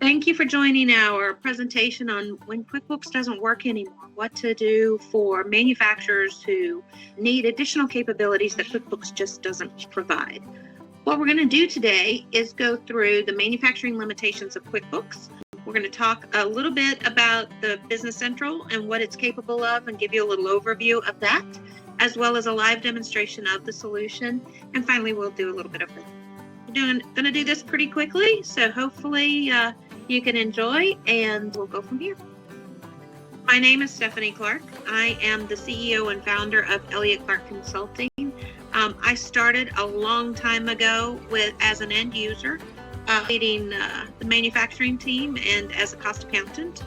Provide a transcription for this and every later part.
Thank you for joining our presentation on when QuickBooks doesn't work anymore, what to do for manufacturers who need additional capabilities that QuickBooks just doesn't provide. What we're going to do today is go through the manufacturing limitations of QuickBooks. We're going to talk a little bit about the Business Central and what it's capable of and give you a little overview of that, as well as a live demonstration of the solution. And finally, we'll do a little bit of that. We're going to do this pretty quickly, so hopefully you can enjoy, and we'll go from here. My name is Stephanie Clark. I am the CEO and founder of ERP Consulting. I started a long time ago as an end user, leading the manufacturing team and as a cost accountant.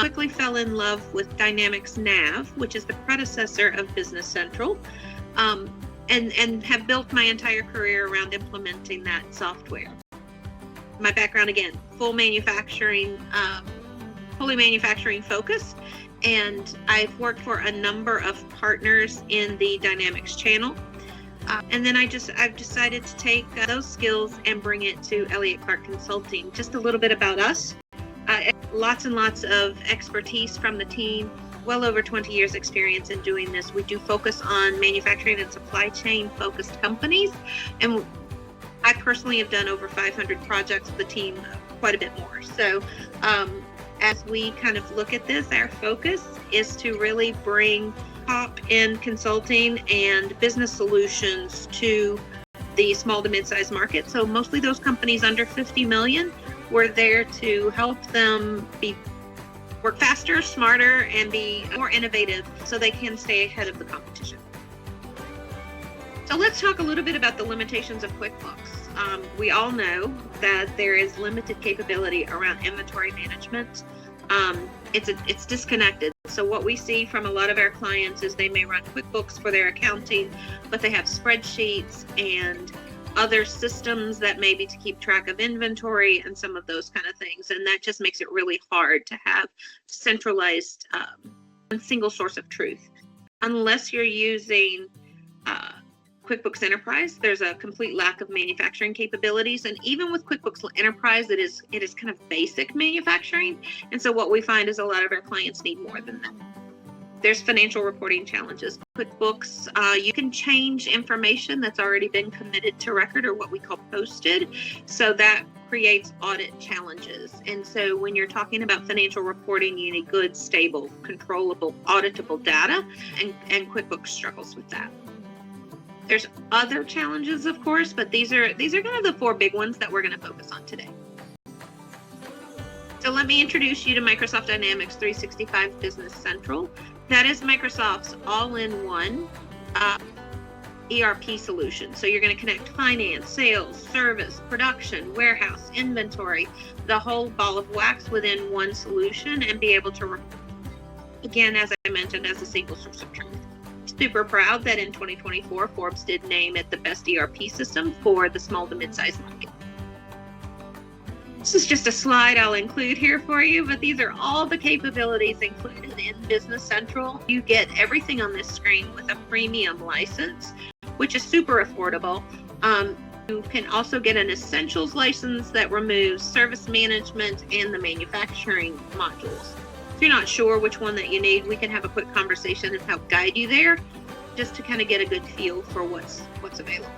Quickly fell in love with Dynamics Nav, which is the predecessor of Business Central, and have built my entire career around implementing that software. My background, again, fully manufacturing focused, and I've worked for a number of partners in the Dynamics channel. And then I've decided to take those skills and bring it to Elliott Clark Consulting. Just a little bit about us. Lots and lots of expertise from the team, well over 20 years experience in doing this. We do focus on manufacturing and supply chain focused companies, and I personally have done over 500 projects with the team, quite a bit more. So as we kind of look at this, our focus is to really bring top-end consulting and business solutions to the small to mid-sized market. So mostly those companies under 50 million, we're there to help them work faster, smarter, and be more innovative so they can stay ahead of the competition. So let's talk a little bit about the limitations of QuickBooks. We all know that there is limited capability around inventory management. It's disconnected. So what we see from a lot of our clients is they may run QuickBooks for their accounting, but they have spreadsheets and other systems that may be to keep track of inventory and some of those kind of things. And that just makes it really hard to have centralized single source of truth. Unless you're using QuickBooks Enterprise, there's a complete lack of manufacturing capabilities. And even with QuickBooks Enterprise, it is kind of basic manufacturing. And so what we find is a lot of our clients need more than that. There's financial reporting challenges. QuickBooks, you can change information that's already been committed to record, or what we call posted. So that creates audit challenges. And so when you're talking about financial reporting, you need good, stable, controllable, auditable data, and QuickBooks struggles with that. There's other challenges, of course, but these are kind of the four big ones that we're going to focus on today. So let me introduce you to Microsoft Dynamics 365 Business Central. That is Microsoft's all-in-one ERP solution. So you're going to connect finance, sales, service, production, warehouse, inventory, the whole ball of wax within one solution, and be able to, again, as I mentioned, as a single source of truth. Super proud that in 2024, Forbes did name it the best ERP system for the small to mid-sized market. This is just a slide I'll include here for you, but these are all the capabilities included in Business Central. You get everything on this screen with a premium license, which is super affordable. You can also get an essentials license that removes service management and the manufacturing modules. If you're not sure which one that you need, we can have a quick conversation and help guide you there, just to kind of get a good feel for what's available.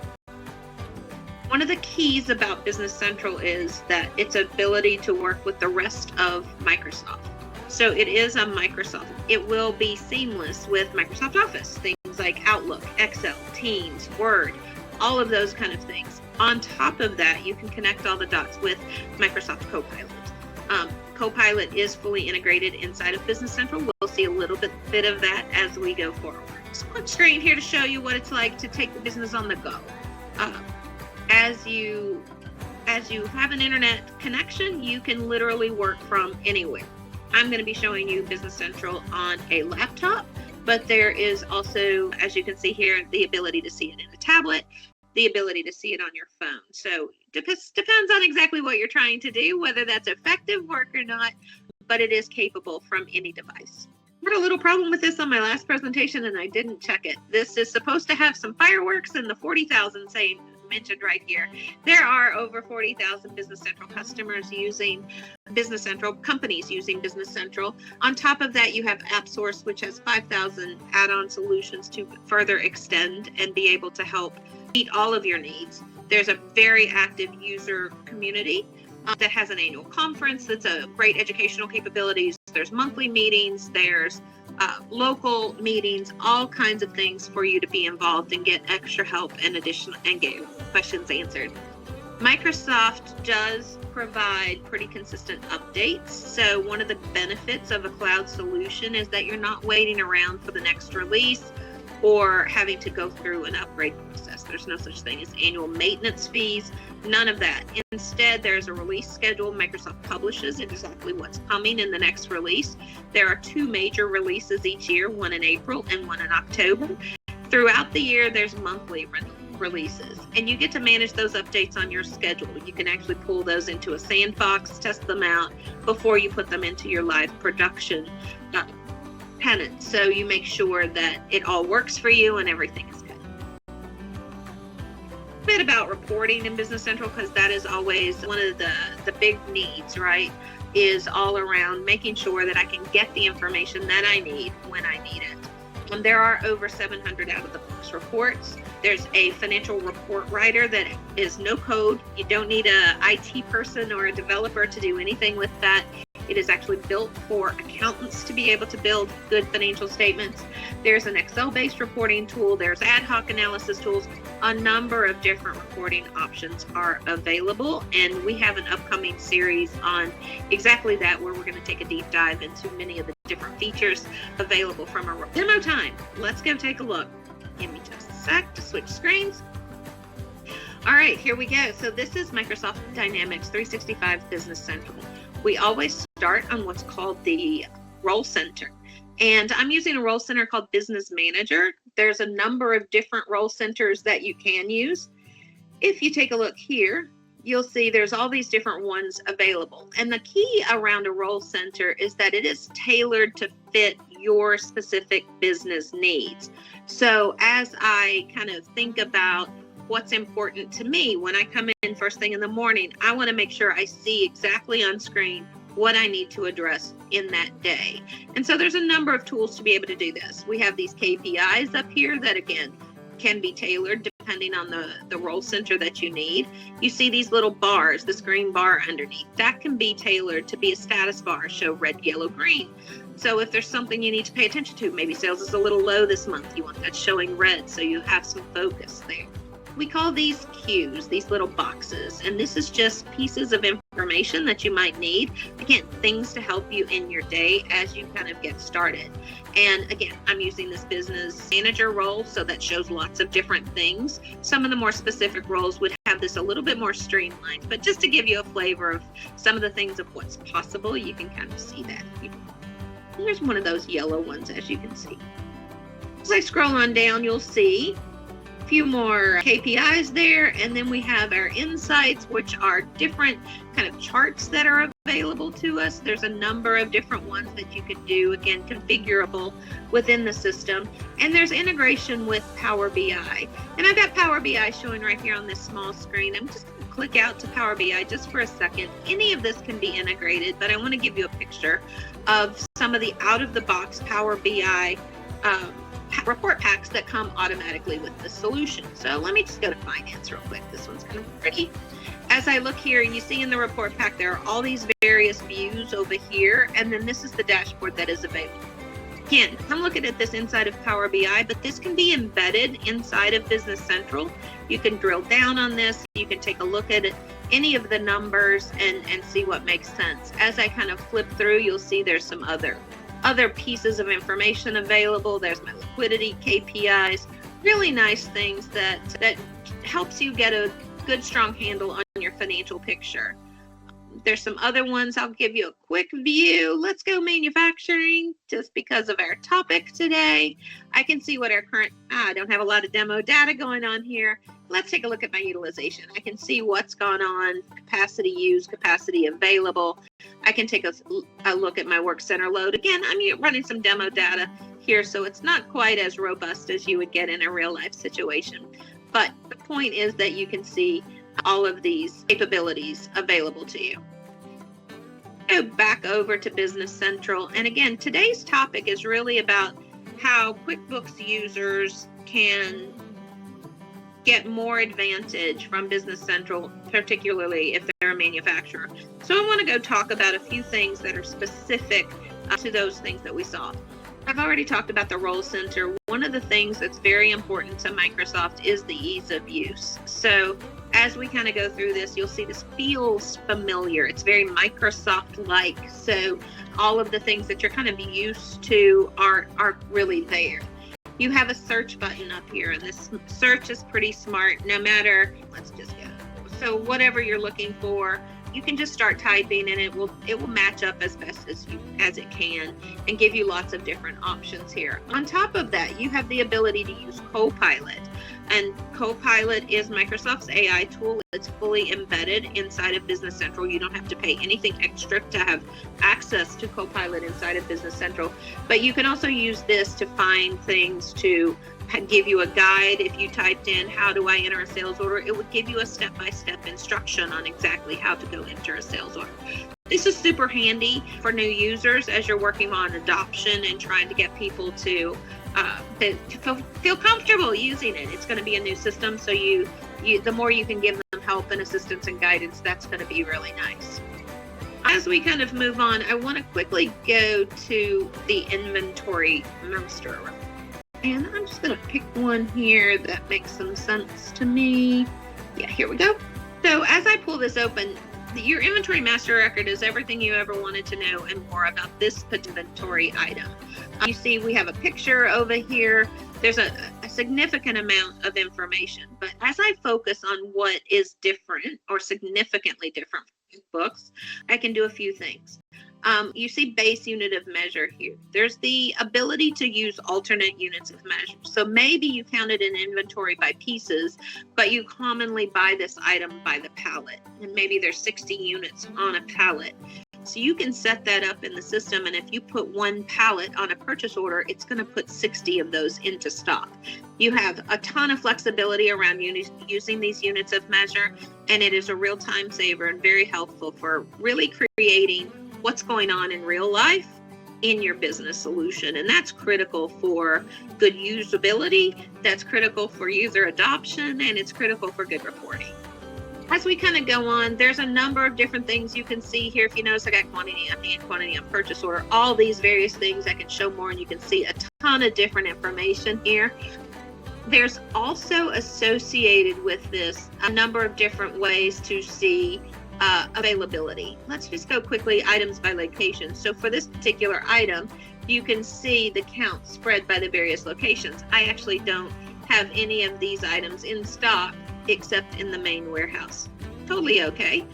One of the keys about Business Central is that its ability to work with the rest of Microsoft. So it is a Microsoft. It will be seamless with Microsoft Office, things like Outlook, Excel, Teams, Word, all of those kind of things. On top of that, you can connect all the dots with Microsoft Copilot. Copilot is fully integrated inside of Business Central. We'll see a little bit of that as we go forward. Just a quick screen here to show you what it's like to take the business on the go. As you have an internet connection, you can literally work from anywhere. I'm going to be showing you Business Central on a laptop, but there is also, as you can see here, the ability to see it in a tablet, the ability to see it on your phone. So depends on exactly what you're trying to do, whether that's effective work or not, but it is capable from any device. I had a little problem with this on my last presentation and I didn't check it. This is supposed to have some fireworks and the 40,000 saying mentioned right here. There are over 40,000 Business Central customers using Business Central, companies using Business Central. On top of that, you have AppSource, which has 5,000 add-on solutions to further extend and be able to help meet all of your needs. There's a very active user community that has an annual conference that's a great educational capabilities. There's monthly meetings, there's local meetings, all kinds of things for you to be involved and get extra help and get questions answered. Microsoft does provide pretty consistent updates. So one of the benefits of a cloud solution is that you're not waiting around for the next release or having to go through an upgrade process. There's no such thing as annual maintenance fees, none of that. Instead, there's a release schedule. Microsoft publishes exactly what's coming in the next release. There are 2 major releases each year, one in April and one in October. Throughout the year, there's monthly releases, and you get to manage those updates on your schedule. You can actually pull those into a sandbox, test them out before you put them into your live production tenant. So you make sure that it all works for you and everything is good. A bit about reporting in Business Central, because that is always one of the big needs, right? Is all around making sure that I can get the information that I need when I need it. There are over 700 out-of-the-box reports. There's a financial report writer that is no code. You don't need a IT person or a developer to do anything with that. It is actually built for accountants to be able to build good financial statements. There's an Excel-based reporting tool. There's ad hoc analysis tools. A number of different reporting options are available, and we have an upcoming series on exactly that, where we're going to take a deep dive into many of the different features available from our demo time. Let's go take a look. Give me just a sec to switch screens. All right, here we go. So this is Microsoft Dynamics 365 Business Central. We always start on what's called the role center. And I'm using a role center called Business Manager. There's a number of different role centers that you can use. If you take a look here, you'll see there's all these different ones available. And the key around a role center is that it is tailored to fit your specific business needs. So as I kind of think about what's important to me when I come in first thing in the morning, I want to make sure I see exactly on screen what I need to address in that day. And so there's a number of tools to be able to do this. We have these KPIs up here that, again, can be tailored depending on the role center that you need. You see these little bars, this green bar underneath. That can be tailored to be a status bar, show red, yellow, green. So if there's something you need to pay attention to, maybe sales is a little low this month, you want that showing red so you have some focus there. We call these cues, these little boxes, and this is just pieces of information that you might need. Again, things to help you in your day as you kind of get started. And again, I'm using this business manager role, so that shows lots of different things. Some of the more specific roles would have this a little bit more streamlined, but just to give you a flavor of some of the things of what's possible, you can kind of see that. Here's one of those yellow ones, as you can see. As I scroll on down, you'll see few more KPIs there, and then we have our insights, which are different kind of charts that are available to us. There's a number of different ones that you can do, again, configurable within the system. And there's integration with Power BI. And I've got Power BI showing right here on this small screen. I'm just going to click out to Power BI just for a second. Any of this can be integrated, but I want to give you a picture of some of the out-of-the-box Power BI report packs that come automatically with the solution. So let me just go to finance real quick. This one's kind of pretty. As I look here, you see in the report pack, there are all these various views over here, and then this is the dashboard that is available. Again, I'm looking at this inside of Power BI, but this can be embedded inside of Business Central. You can drill down on this. You can take a look at any of the numbers and see what makes sense. As I kind of flip through, you'll see there's some other pieces of information available. There's my liquidity KPIs, really nice things that helps you get a good, strong handle on your financial picture. There's some other ones. I'll give you a quick view. Let's go manufacturing, just because of our topic today. I can see what our current, I don't have a lot of demo data going on here. Let's take a look at my utilization. I can see what's gone on, capacity used, capacity available. I can take a look at my work center load. Again, I'm running some demo data here, so it's not quite as robust as you would get in a real life situation. But the point is that you can see all of these capabilities available to you. Go back over to Business Central. And again, today's topic is really about how QuickBooks users can get more advantage from Business Central, particularly if they're a manufacturer. So I want to go talk about a few things that are specific to those things that we saw. I've already talked about the Role Center. One of the things that's very important to Microsoft is the ease of use. So as we kind of go through this, you'll see this feels familiar. It's very Microsoft-like. So all of the things that you're kind of used to are really there. You have a search button up here, and this search is pretty smart. No matter, let's just go. So whatever you're looking for, you can just start typing, and it will match up as best as it can and give you lots of different options here. On top of that, you have the ability to use Copilot. And Copilot is Microsoft's AI tool. It's fully embedded inside of Business Central. You don't have to pay anything extra to have access to Copilot inside of Business Central. But you can also use this to find things, to give you a guide. If you typed in, how do I enter a sales order? It would give you a step-by-step instruction on exactly how to go enter a sales order. This is super handy for new users as you're working on adoption and trying to get people to feel comfortable using it. It's going to be a new system, so the more you can give them help and assistance and guidance, that's going to be really nice. As we kind of move on, I want to quickly go to the inventory master. And I'm just going to pick one here that makes some sense to me. Yeah, here we go. So as I pull this open, your inventory master record is everything you ever wanted to know and more about this inventory item. You see we have a picture over here. There's a significant amount of information, but as I focus on what is different or significantly different from QuickBooks, I can do a few things. You see base unit of measure here. There's the ability to use alternate units of measure. So maybe you counted an inventory by pieces, but you commonly buy this item by the pallet, and maybe there's 60 units on a pallet. So you can set that up in the system, and if you put one pallet on a purchase order, it's going to put 60 of those into stock. You have a ton of flexibility around using these units of measure, and it is a real time saver and very helpful for really creating what's going on in real life in your business solution. And that's critical for good usability, that's critical for user adoption, and it's critical for good reporting. As we kind of go on, there's a number of different things you can see here. If you notice, I got quantity on hand, quantity on purchase order, all these various things. I can show more, and you can see a ton of different information here. There's also associated with this a number of different ways to see availability. Let's just go quickly items by location. So for this particular item, you can see the count spread by the various locations. I actually don't have any of these items in stock except in the main warehouse. Totally okay.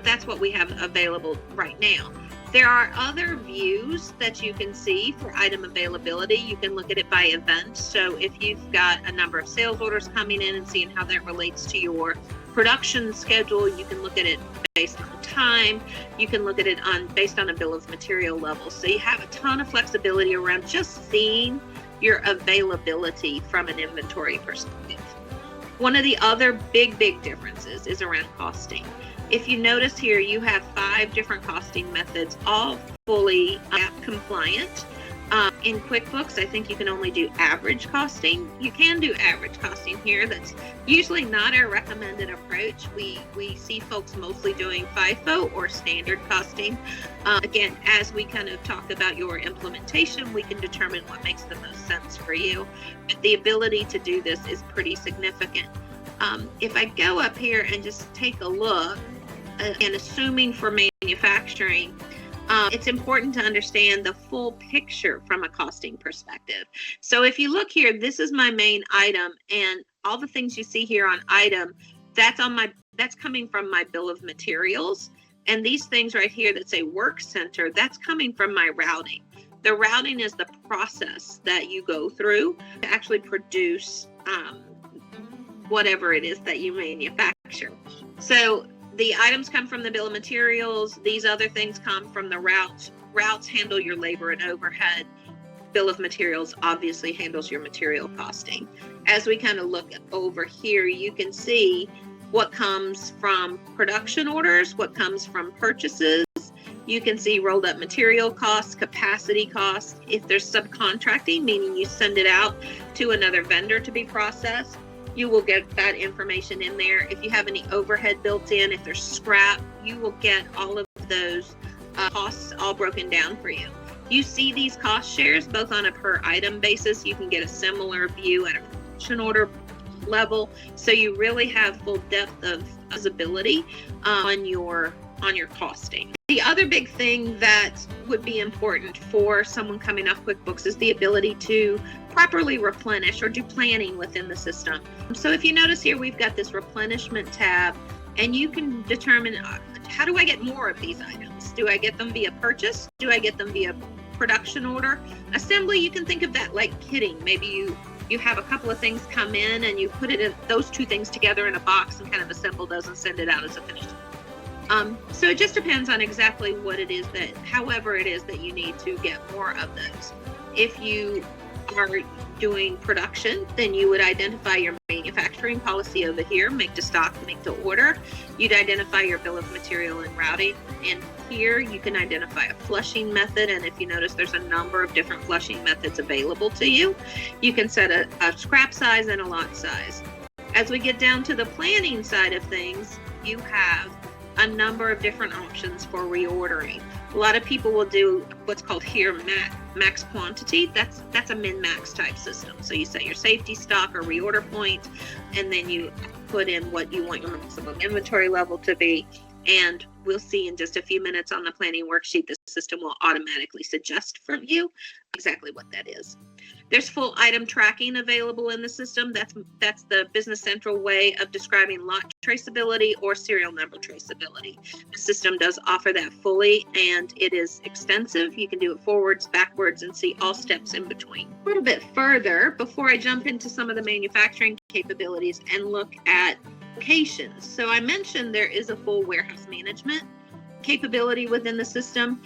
That's what we have available right now. There are other views that you can see for item availability. You can look at it by event. So if you've got a number of sales orders coming in and seeing how that relates to your production schedule, you can look at it based on time. You can look at it based on a bill of material level. So you have a ton of flexibility around just seeing your availability from an inventory perspective. One of the other big differences is around costing. If you notice here, you have 5 different costing methods, all fully GAAP compliant. In QuickBooks, I think you can only do average costing. You can do average costing here. That's usually not our recommended approach. We see folks mostly doing FIFO or standard costing. Again, as we kind of talk about your implementation, we can determine what makes the most sense for you. But the ability to do this is pretty significant. If I go up here and just take a look, and assuming for manufacturing, it's important to understand the full picture from a costing perspective. So if you look here, this is my main item, and all the things you see here on item, that's coming from my bill of materials. And these things right here that say work center, that's coming from my routing. The routing is the process that you go through to actually produce whatever it is that you manufacture. So the items come from the bill of materials. These other things come from the routes. Routes handle your labor and overhead. Bill of materials obviously handles your material costing. as we kind of look over here, you can see what comes from production orders, what comes from purchases. You can see rolled up material costs, capacity costs. If there's subcontracting, meaning you send it out to another vendor to be processed, you will get that information in there. If you have any overhead built in, if there's scrap, you will get all of those costs all broken down for you. You see these cost shares both on a per item basis. You can get a similar view at a production order level. So you really have full depth of visibility on your costing. The other big thing that would be important for someone coming off QuickBooks is the ability to properly replenish or do planning within the system. So if you notice here, we've got this replenishment tab, and you can determine how do I get more of these items? Do I get them via purchase? Do I get them via production order? Assembly, you can think of that like kitting. Maybe you have a couple of things come in and you put those two things together in a box and kind of assemble those and send it out as a finished. So it just depends on exactly what it is however it is that you need to get more of those. If you are doing production, then you would identify your manufacturing policy over here, make to stock, make to order. You'd identify your bill of material and routing. And here you can identify a flushing method. And if you notice, there's a number of different flushing methods available to you. You can set a scrap size and a lot size. As we get down to the planning side of things, you have a number of different options for reordering. A lot of people will do what's called here max quantity. That's a min-max type system. So you set your safety stock or reorder point, and then you put in what you want your maximum inventory level to be. And we'll see in just a few minutes on the planning worksheet, the system will automatically suggest for you exactly what that is. There's full item tracking available in the system. That's the Business Central way of describing lot traceability or serial number traceability. The system does offer that fully, and it is extensive. You can do it forwards, backwards, and see all steps in between. A little bit further, before I jump into some of the manufacturing capabilities and look at locations. So I mentioned there is a full warehouse management capability within the system.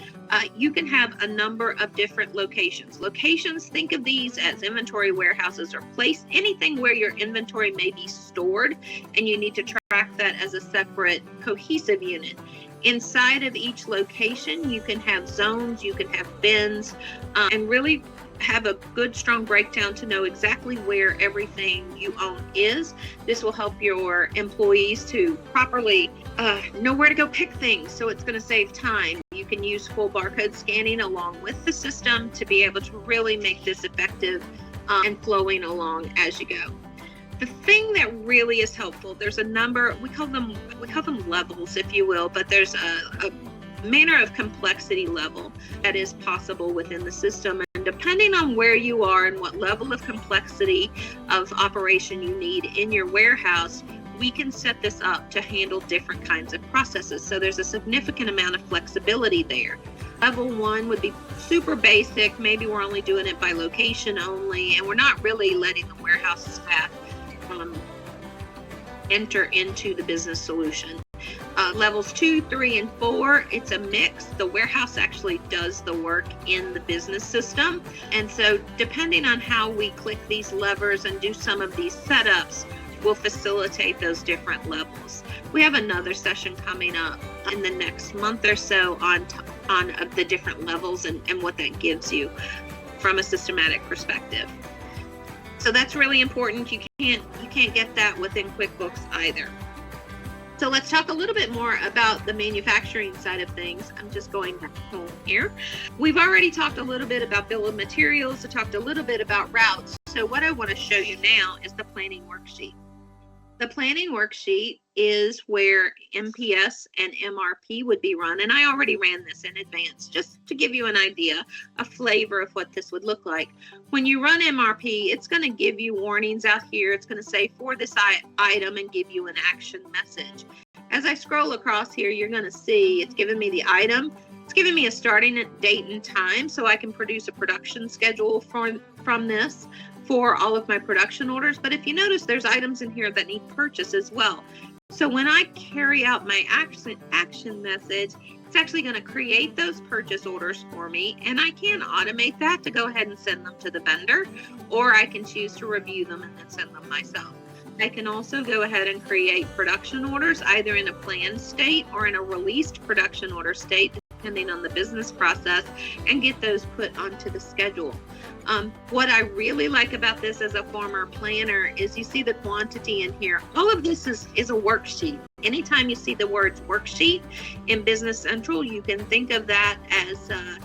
You can have a number of different locations. Locations, think of these as inventory warehouses or place anything where your inventory may be stored, and you need to track that as a separate cohesive unit. Inside of each location, you can have zones, you can have bins, and really have a good strong breakdown to know exactly where everything you own is. This will help your employees to properly know where to go pick things, so it's going to save time. You can use full barcode scanning along with the system to be able to really make this effective and flowing along as you go. The thing that really is helpful, there's a number, we call them levels, if you will, but there's a manner of complexity level that is possible within the system. And depending on where you are and what level of complexity of operation you need in your warehouse, we can set this up to handle different kinds of processes. So there's a significant amount of flexibility there. Level 1 would be super basic. Maybe we're only doing it by location only, and we're not really letting the warehouse staff enter into the business solution. Levels 2, 3, and 4, it's a mix. The warehouse actually does the work in the business system. And so depending on how we click these levers and do some of these setups, will facilitate those different levels. We have another session coming up in the next month or so on the different levels and what that gives you from a systematic perspective. So that's really important. You can't get that within QuickBooks either. So let's talk a little bit more about the manufacturing side of things. I'm just going back home here. We've already talked a little bit about bill of materials. I talked a little bit about routes. So what I want to show you now is the planning worksheet. The planning worksheet is where MPS and MRP would be run. And I already ran this in advance just to give you an idea, a flavor of what this would look like. When you run MRP, it's going to give you warnings out here. It's going to say for this item and give you an action message. As I scroll across here, you're going to see it's giving me the item. It's giving me a starting date and time so I can produce a production schedule from this for all of my production orders. But if you notice, there's items in here that need purchase as well. So when I carry out my action message, It's actually going to create those purchase orders for me, and I can automate that to go ahead and send them to the vendor, or I can choose to review them and then send them myself. I can also go ahead and create production orders either in a planned state or in a released production order state, depending on the business process, and get those put onto the schedule. What I really like about this as a former planner is you see the quantity in here. All of this is a worksheet. Anytime you see the words worksheet in Business Central, you can think of that as a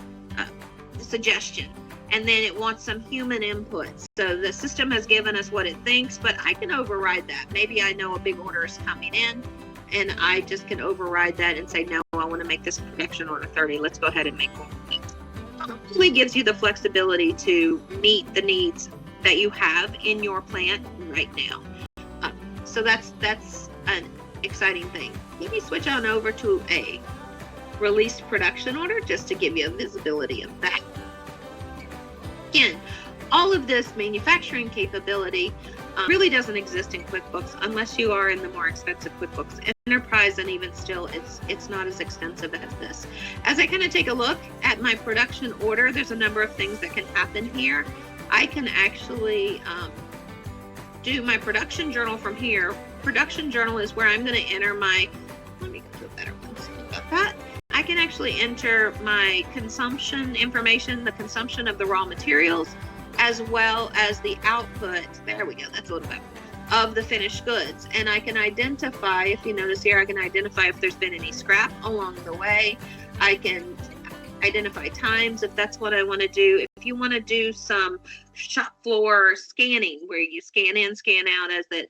suggestion. And then it wants some human input. So the system has given us what it thinks, but I can override that. Maybe I know a big order is coming in, and I just can override that and say, no, I want to make this production order 30. Let's go ahead and make one. It really gives you the flexibility to meet the needs that you have in your plant right now. So that's an exciting thing. Let me switch on over to a released production order just to give you a visibility of that. Again, all of this manufacturing capability really doesn't exist in QuickBooks unless you are in the more expensive QuickBooks Enterprise, and even still, it's not as extensive as this. As I kind of take a look at my production order, there's a number of things that can happen here. I can actually do my production journal from here. Production journal is where I'm going to enter my, let me go to a better one, sorry about that. I can actually enter my consumption information, the consumption of the raw materials, as well as the output, there we go, that's a little better, of the finished goods. And I can identify, if you notice here, I can identify if there's been any scrap along the way. I can identify times if that's what I want to do. If you want to do some shop floor scanning where you scan in, scan out as that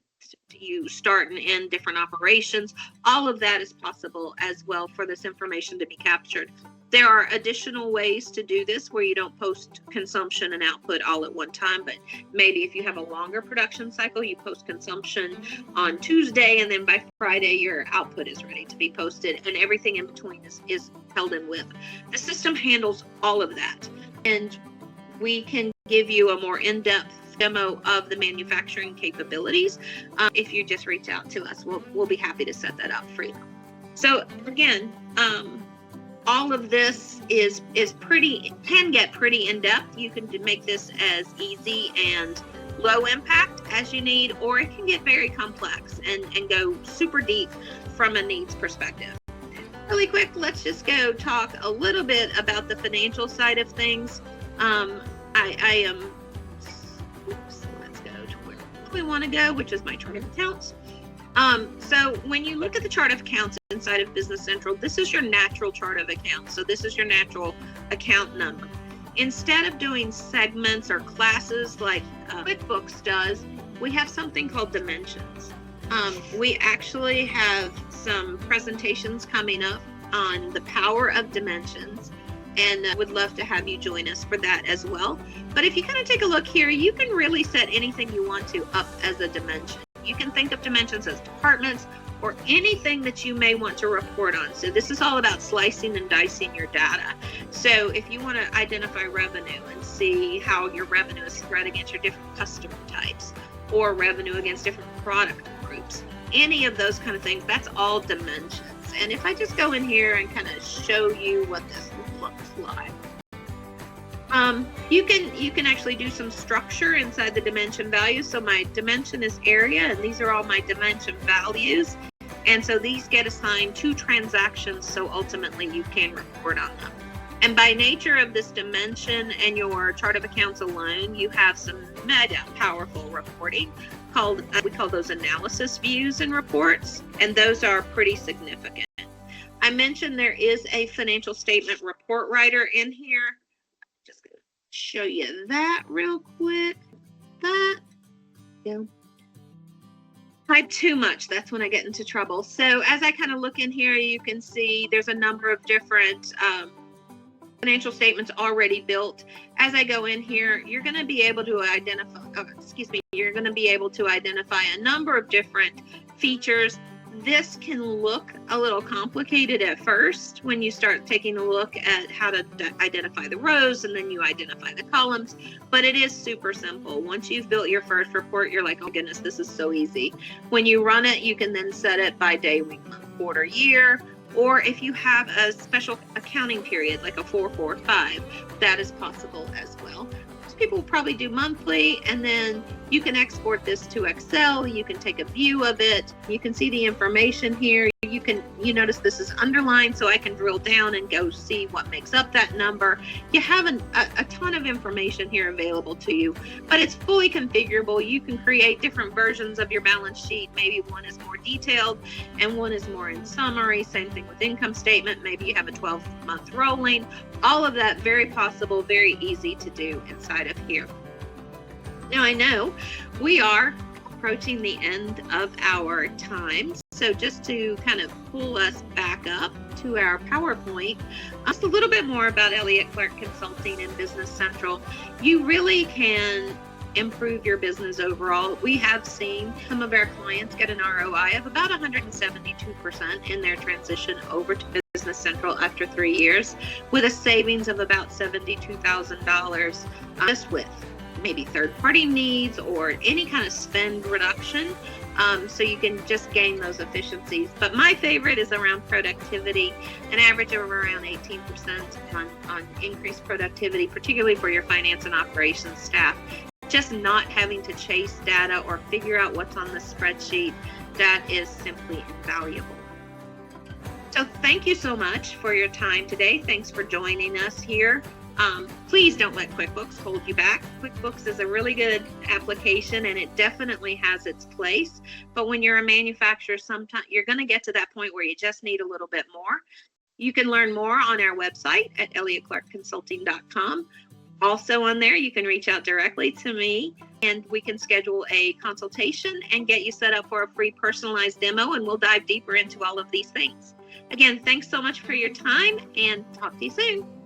you start and end different operations, all of that is possible as well for this information to be captured. There are additional ways to do this where you don't post consumption and output all at one time, but maybe if you have a longer production cycle, you post consumption on Tuesday, and then by Friday your output is ready to be posted, and everything in between is held in with. The system handles all of that, and we can give you a more in-depth demo of the manufacturing capabilities. If you just reach out to us, we'll be happy to set that up for you. So again, all of this is can get pretty in-depth. You can make this as easy and low impact as you need, or it can get very complex and go super deep from a needs perspective. Really quick, let's just go talk a little bit about the financial side of things. Let's go to where we want to go, which is my chart of accounts. So when you look at the chart of accounts inside of Business Central, this is your natural chart of accounts. So this is your natural account number. Instead of doing segments or classes like QuickBooks does, we have something called dimensions. We actually have some presentations coming up on the power of dimensions, and would love to have you join us for that as well. But if you kind of take a look here, you can really set anything you want to up as a dimension. You can think of dimensions as departments or anything that you may want to report on. So this is all about slicing and dicing your data. So if you want to identify revenue and see how your revenue is spread against your different customer types, or revenue against different product groups, any of those kind of things, that's all dimensions. And if I just go in here and kind of show you what this looks like, you can actually do some structure inside the dimension values. So my dimension is area, and these are all my dimension values. And so these get assigned to transactions, so ultimately you can report on them. And by nature of this dimension and your chart of accounts alone, you have some mega powerful reporting called, we call those analysis views and reports, and those are pretty significant. I mentioned there is a financial statement report writer in here. Just going to show you that real quick. Type too much, that's when I get into trouble. So as I kind of look in here, you can see there's a number of different financial statements already built. As I go in here, you're going to be able to identify, you're going to be able to identify a number of different features. This can look a little complicated at first when you start taking a look at how to identify the rows and then you identify the columns, but it is super simple. Once you've built your first report, you're like, oh goodness, this is so easy. When you run it, you can then set it by day, week, month, quarter, year, Or if you have a special accounting period, like a 445, that is possible as well. Most people will probably do monthly, and then you can export this to Excel. You can take a view of it. You can see the information here. You notice this is underlined, so I can drill down and go see what makes up that number. You have a ton of information here available to you, but it's fully configurable. You can create different versions of your balance sheet. Maybe one is more detailed and one is more in summary. Same thing with income statement. Maybe you have a 12-month rolling. All of that very possible, very easy to do inside of here. Now, I know we are approaching the end of our time. So just to kind of pull us back up to our PowerPoint, just a little bit more about Elliott Clark Consulting and Business Central. You really can improve your business overall. We have seen some of our clients get an ROI of about 172% in their transition over to Business Central after 3 years, with a savings of about $72,000 just with maybe third-party needs or any kind of spend reduction. So you can just gain those efficiencies. But my favorite is around productivity, an average of around 18% on increased productivity, particularly for your finance and operations staff. Just not having to chase data or figure out what's on the spreadsheet, that is simply invaluable. So thank you so much for your time today. Thanks for joining us here. Please don't let QuickBooks hold you back. QuickBooks is a really good application, and it definitely has its place. But when you're a manufacturer, sometimes you're going to get to that point where you just need a little bit more. You can learn more on our website at elliottclarkconsulting.com. Also on there, you can reach out directly to me, and we can schedule a consultation and get you set up for a free personalized demo, and we'll dive deeper into all of these things. Again, thanks so much for your time, and talk to you soon.